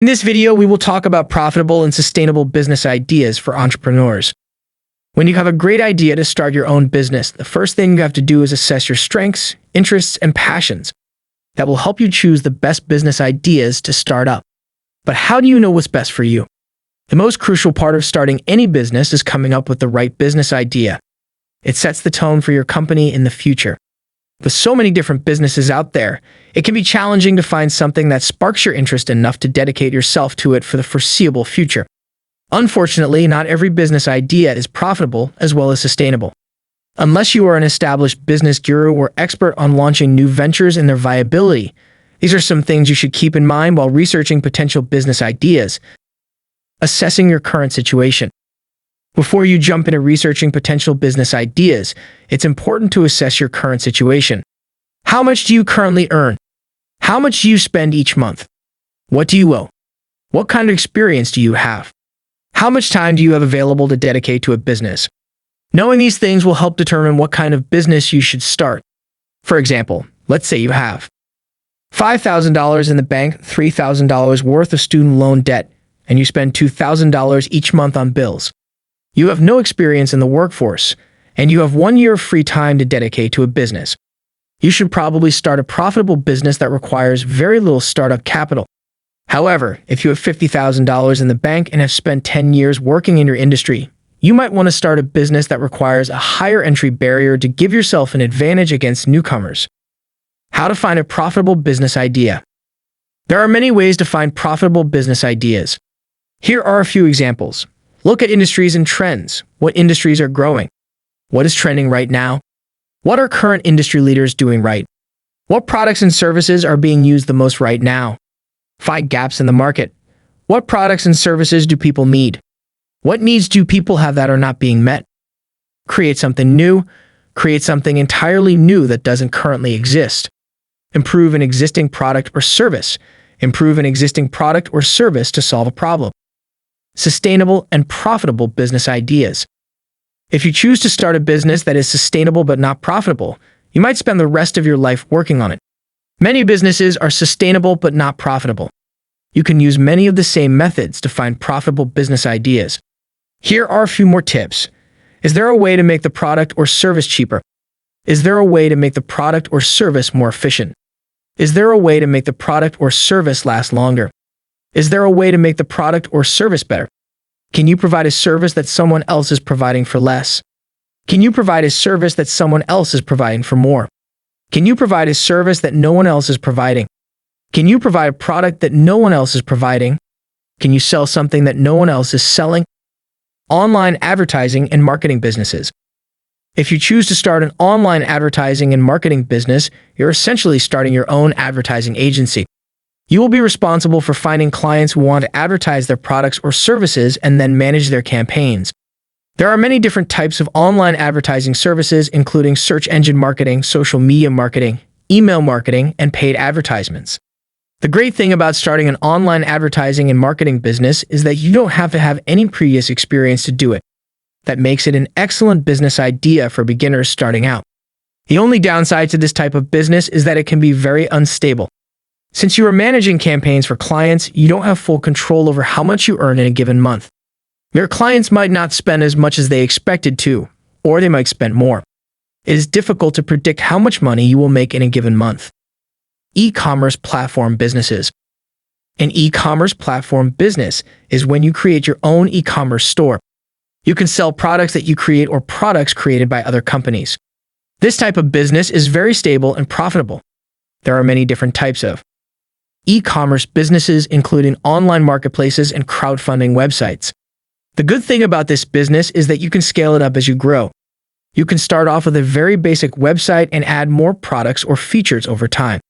In this video, we will talk about profitable and sustainable business ideas for entrepreneurs. When you have a great idea to start your own business, the first thing you have to do is assess your strengths, interests, and passions. That will help you choose the best business ideas to start up. But how do you know what's best for you? The most crucial part of starting any business is coming up with the right business idea. It sets the tone for your company in the future. With so many different businesses out there, it can be challenging to find something that sparks your interest enough to dedicate yourself to it for the foreseeable future. Unfortunately, not every business idea is profitable as well as sustainable. Unless you are an established business guru or expert on launching new ventures and their viability, these are some things you should keep in mind while researching potential business ideas. Assessing your current situation. Before you jump into researching potential business ideas, it's important to assess your current situation. How much do you currently earn? How much do you spend each month? What do you owe? What kind of experience do you have? How much time do you have available to dedicate to a business? Knowing these things will help determine what kind of business you should start. For example, let's say you have $5,000 in the bank, $3,000 worth of student loan debt, and you spend $2,000 each month on bills. You have no experience in the workforce, and you have 1 year of free time to dedicate to a business. You should probably start a profitable business that requires very little startup capital. However, if you have $50,000 in the bank and have spent 10 years working in your industry, you might want to start a business that requires a higher entry barrier to give yourself an advantage against newcomers. How to find a profitable business idea. There are many ways to find profitable business ideas. Here are a few examples. Look at industries and trends. What industries are growing? What is trending right now? What are current industry leaders doing right? What products and services are being used the most right now? Find gaps in the market. What products and services do people need? What needs do people have that are not being met? Create something new. Create something entirely new that doesn't currently exist. Improve an existing product or service. Improve an existing product or service to solve a problem. Sustainable and profitable business ideas. If you choose to start a business that is sustainable but not profitable, you might spend the rest of your life working on it. Many businesses are sustainable but not profitable. You can use many of the same methods to find profitable business ideas. Here are a few more tips. Is there a way to make the product or service cheaper? Is there a way to make the product or service more efficient? Is there a way to make the product or service last longer? Is there a way to make the product or service better? Can you provide a service that someone else is providing for less? Can you provide a service that someone else is providing for more? Can you provide a service that no one else is providing? Can you provide a product that no one else is providing? Can you sell something that no one else is selling? Online advertising and marketing businesses. If you choose to start an online advertising and marketing business, you're essentially starting your own advertising agency. You will be responsible for finding clients who want to advertise their products or services and then manage their campaigns. There are many different types of online advertising services, including search engine marketing, social media marketing, email marketing, and paid advertisements. The great thing about starting an online advertising and marketing business is that you don't have to have any previous experience to do it. That makes it an excellent business idea for beginners starting out. The only downside to this type of business is that it can be very unstable. Since you are managing campaigns for clients, you don't have full control over how much you earn in a given month. Your clients might not spend as much as they expected to, or they might spend more. It is difficult to predict how much money you will make in a given month. E-commerce platform businesses. An e-commerce platform business is when you create your own e-commerce store. You can sell products that you create or products created by other companies. This type of business is very stable and profitable. There are many different types of e-commerce businesses, including online marketplaces and crowdfunding websites. The good thing about this business is that you can scale it up as you grow. You can start off with a very basic website and add more products or features over time.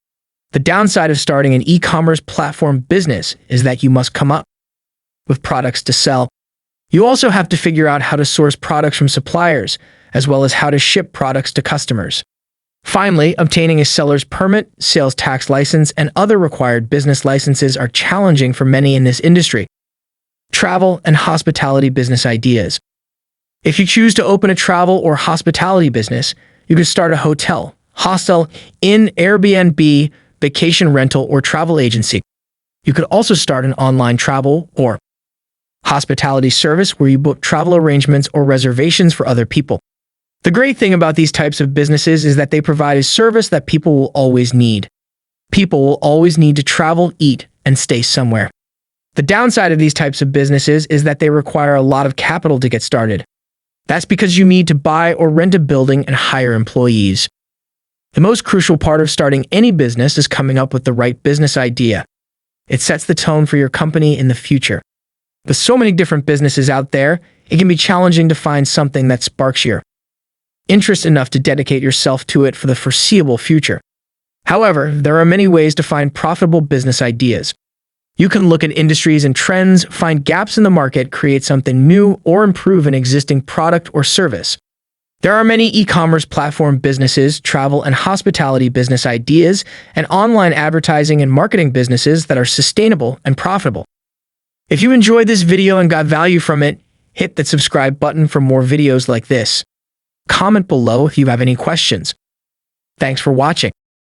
The downside of starting an e-commerce platform business is that you must come up with products to sell. You also have to figure out how to source products from suppliers, as well as how to ship products to customers. Finally, obtaining a seller's permit, sales tax license, and other required business licenses are challenging for many in this industry. Travel and hospitality business ideas. If you choose to open a travel or hospitality business, you can start a hotel, hostel, inn, Airbnb, vacation rental, or travel agency. You could also start an online travel or hospitality service where you book travel arrangements or reservations for other people. The great thing about these types of businesses is that they provide a service that people will always need. People will always need to travel, eat, and stay somewhere. The downside of these types of businesses is that they require a lot of capital to get started. That's because you need to buy or rent a building and hire employees. The most crucial part of starting any business is coming up with the right business idea. It sets the tone for your company in the future. With so many different businesses out there, it can be challenging to find something that sparks your interest enough to dedicate yourself to it for the foreseeable future. However, there are many ways to find profitable business ideas. You can look at industries and trends, find gaps in the market, create something new, or improve an existing product or service. There are many e-commerce platform businesses, travel and hospitality business ideas, and online advertising and marketing businesses that are sustainable and profitable. If you enjoyed this video and got value from it, hit that subscribe button for more videos like this. Comment below if you have any questions. Thanks for watching.